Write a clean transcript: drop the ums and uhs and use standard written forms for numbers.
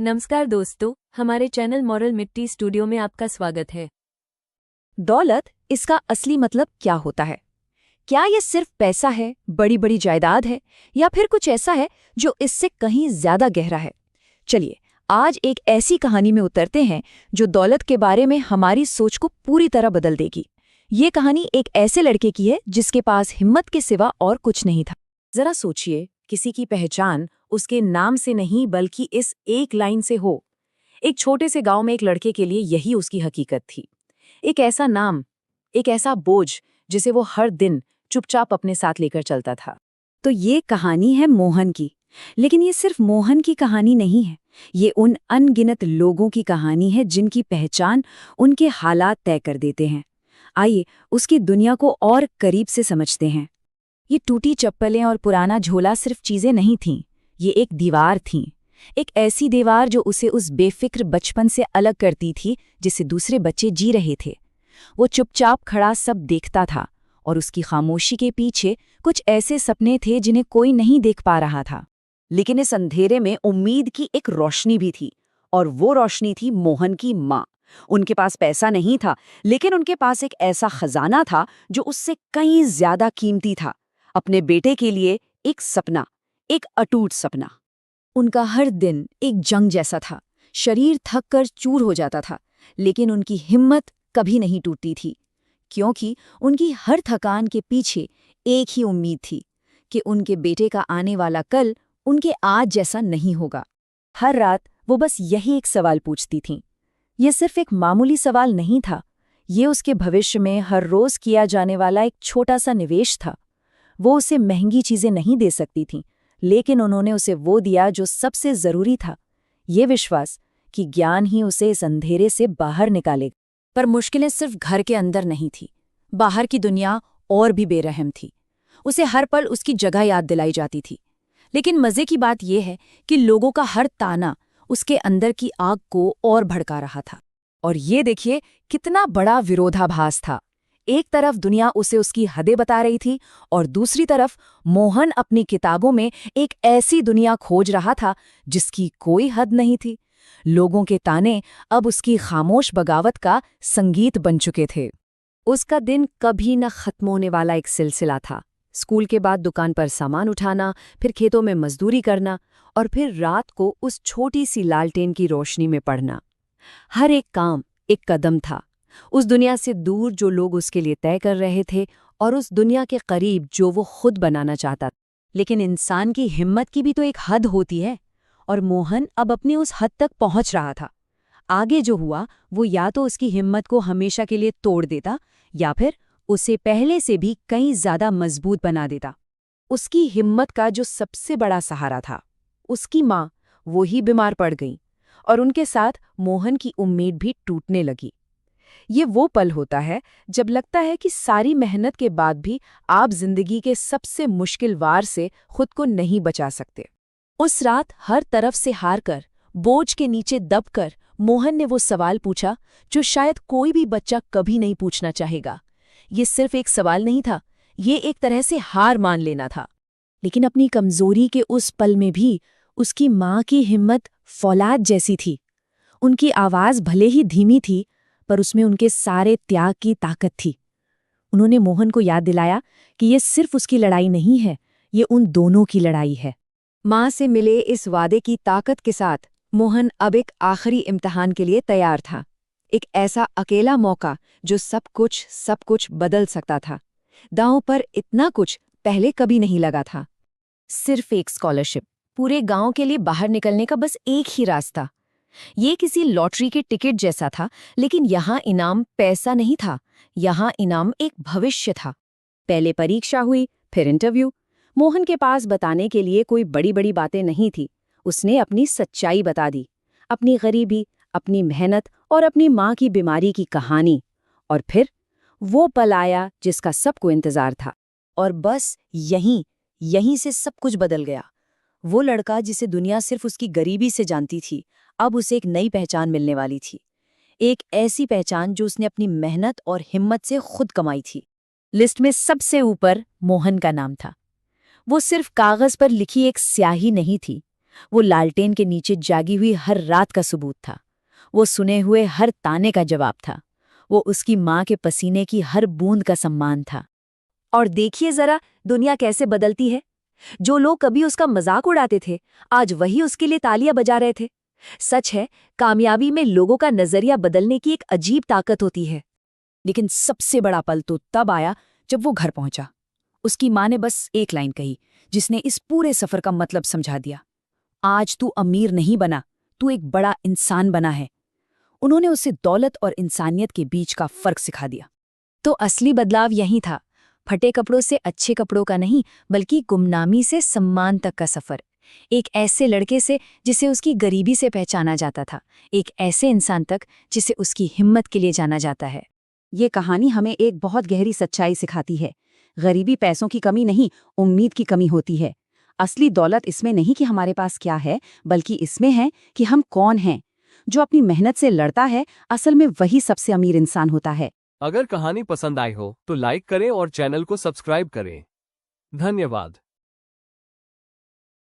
नमस्कार दोस्तों, हमारे चैनल मॉरल मिट्टी स्टूडियो में आपका स्वागत है। दौलत, इसका असली मतलब क्या होता है? क्या ये सिर्फ पैसा है, बड़ी बड़ी जायदाद है, या फिर कुछ ऐसा है जो इससे कहीं ज्यादा गहरा है? चलिए, आज एक ऐसी कहानी में उतरते हैं जो दौलत के बारे में हमारी सोच को पूरी तरह बदल देगी। ये कहानी एक ऐसे लड़के की है जिसके पास हिम्मत के सिवा और कुछ नहीं था। जरा सोचिए, किसी की पहचान उसके नाम से नहीं बल्कि इस एक लाइन से हो। एक छोटे से गांव में एक लड़के के लिए यही उसकी हकीकत थी। एक ऐसा नाम, एक ऐसा बोझ जिसे वो हर दिन चुपचाप अपने साथ लेकर चलता था। तो ये कहानी है मोहन की। लेकिन ये सिर्फ मोहन की कहानी नहीं है, ये उन अनगिनत लोगों की कहानी है जिनकी पहचान उनके हालात तय कर देते हैं। आइए उसकी दुनिया को और करीब से समझते हैं। ये टूटी चप्पलें और पुराना झोला सिर्फ चीजें नहीं थीं, ये एक दीवार थीं। एक ऐसी दीवार जो उसे उस बेफिक्र बचपन से अलग करती थी जिसे दूसरे बच्चे जी रहे थे। वो चुपचाप खड़ा सब देखता था, और उसकी खामोशी के पीछे कुछ ऐसे सपने थे जिन्हें कोई नहीं देख पा रहा था। लेकिन इस अंधेरे में उम्मीद की एक रोशनी भी थी, और वो रोशनी थी मोहन की माँ। उनके पास पैसा नहीं था, लेकिन उनके पास एक ऐसा खजाना था जो उससे कहीं ज्यादा कीमती था। अपने बेटे के लिए एक सपना, एक अटूट सपना। उनका हर दिन एक जंग जैसा था। शरीर थक कर चूर हो जाता था, लेकिन उनकी हिम्मत कभी नहीं टूटती थी, क्योंकि उनकी हर थकान के पीछे एक ही उम्मीद थी कि उनके बेटे का आने वाला कल उनके आज जैसा नहीं होगा। हर रात वो बस यही एक सवाल पूछती थीं। ये सिर्फ एक मामूली सवाल नहीं था, ये उसके भविष्य में हर रोज किया जाने वाला एक छोटा सा निवेश था। वो उसे महंगी चीजें नहीं दे सकती थीं, लेकिन उन्होंने उसे वो दिया जो सबसे जरूरी था, ये विश्वास कि ज्ञान ही उसे इस अंधेरे से बाहर निकालेगा। पर मुश्किलें सिर्फ घर के अंदर नहीं थी, बाहर की दुनिया और भी बेरहम थी। उसे हर पल उसकी जगह याद दिलाई जाती थी। लेकिन मजे की बात यह है कि लोगों का हर ताना उसके अंदर की आग को और भड़का रहा था। और ये देखिए कितना बड़ा विरोधाभास था। एक तरफ दुनिया उसे उसकी हदें बता रही थी, और दूसरी तरफ मोहन अपनी किताबों में एक ऐसी दुनिया खोज रहा था जिसकी कोई हद नहीं थी। लोगों के ताने अब उसकी खामोश बगावत का संगीत बन चुके थे। उसका दिन कभी न खत्म होने वाला एक सिलसिला था। स्कूल के बाद दुकान पर सामान उठाना, फिर खेतों में मजदूरी करना, और फिर रात को उस छोटी सी लालटेन की रोशनी में पड़ना। हर एक काम एक कदम था, उस दुनिया से दूर जो लोग उसके लिए तय कर रहे थे, और उस दुनिया के करीब जो वो खुद बनाना चाहता था। लेकिन इंसान की हिम्मत की भी तो एक हद होती है, और मोहन अब अपनी उस हद तक पहुंच रहा था। आगे जो हुआ वो या तो उसकी हिम्मत को हमेशा के लिए तोड़ देता, या फिर उसे पहले से भी कहीं ज्यादा मजबूत बना देता। उसकी हिम्मत का जो सबसे बड़ा सहारा था, उसकी माँ, वो ही बीमार पड़ गई, और उनके साथ मोहन की उम्मीद भी टूटने लगी। ये वो पल होता है जब लगता है कि सारी मेहनत के बाद भी आप जिंदगी के सबसे मुश्किल वार से खुद को नहीं बचा सकते। उस रात हर तरफ से हार कर, बोझ के नीचे दबकर मोहन ने वो सवाल पूछा जो शायद कोई भी बच्चा कभी नहीं पूछना चाहेगा। ये सिर्फ एक सवाल नहीं था, ये एक तरह से हार मान लेना था। लेकिन अपनी कमजोरी के उस पल में भी उसकी माँ की हिम्मत फौलाद जैसी थी। उनकी आवाज भले ही धीमी थी, पर उसमें उनके सारे त्याग की ताकत थी। उन्होंने मोहन को याद दिलाया कि ये सिर्फ उसकी लड़ाई नहीं है, ये उन दोनों की लड़ाई है। माँ से मिले इस वादे की ताकत के साथ मोहन अब एक आखिरी इम्तिहान के लिए तैयार था। एक ऐसा अकेला मौका जो सब कुछ बदल सकता था। दांव पर इतना कुछ पहले कभी नहीं लगा था। सिर्फ एक स्कॉलरशिप, पूरे गांव के लिए बाहर निकलने का बस एक ही रास्ता। ये किसी लॉटरी के टिकट जैसा था, लेकिन यहाँ इनाम पैसा नहीं था, यहाँ इनाम एक भविष्य था। पहले परीक्षा हुई, फिर इंटरव्यू। मोहन के पास बताने के लिए कोई बड़ी बड़ी बातें नहीं थी। उसने अपनी सच्चाई बता दी, अपनी गरीबी, अपनी मेहनत और अपनी माँ की बीमारी की कहानी। और फिर वो पल आया जिसका सबको इंतजार था। और बस यहीं से सब कुछ बदल गया। वो लड़का जिसे दुनिया सिर्फ उसकी गरीबी से जानती थी, अब उसे एक नई पहचान मिलने वाली थी। एक ऐसी पहचान जो उसने अपनी मेहनत और हिम्मत से खुद कमाई थी। लिस्ट में सबसे ऊपर मोहन का नाम था। वो सिर्फ कागज पर लिखी एक स्याही नहीं थी, वो लालटेन के नीचे जागी हुई हर रात का सबूत था। वो सुने हुए हर ताने का जवाब था। वो उसकी माँ के पसीने की हर बूंद का सम्मान था। और देखिए जरा दुनिया कैसे बदलती है। जो लोग कभी उसका मजाक उड़ाते थे, आज वही उसके लिए तालियां बजा रहे थे। सच है, कामयाबी में लोगों का नजरिया बदलने की एक अजीब ताकत होती है। लेकिन सबसे बड़ा पल तो तब आया जब वो घर पहुंचा। उसकी माँ ने बस एक लाइन कही, जिसने इस पूरे सफर का मतलब समझा दिया। आज तू अमीर नहीं बना, तू एक बड़ा इंसान बना है। उन्होंने उसे दौलत और इंसानियत के बीच का फर्क सिखा दिया। तो असली बदलाव यही था, फटे कपड़ों से अच्छे कपड़ों का नहीं, बल्कि गुमनामी से सम्मान तक का सफर। एक ऐसे लड़के से जिसे उसकी गरीबी से पहचाना जाता था, एक ऐसे इंसान तक जिसे उसकी हिम्मत के लिए जाना जाता है। ये कहानी हमें एक बहुत गहरी सच्चाई सिखाती है। गरीबी पैसों की कमी नहीं, उम्मीद की कमी होती है। असली दौलत इसमें नहीं कि हमारे पास क्या है, बल्कि इसमें है कि हम कौन हैं। जो अपनी मेहनत से लड़ता है, असल में वही सबसे अमीर इंसान होता है। अगर कहानी पसंद आई हो तो लाइक करें और चैनल को सब्सक्राइब करें। धन्यवाद।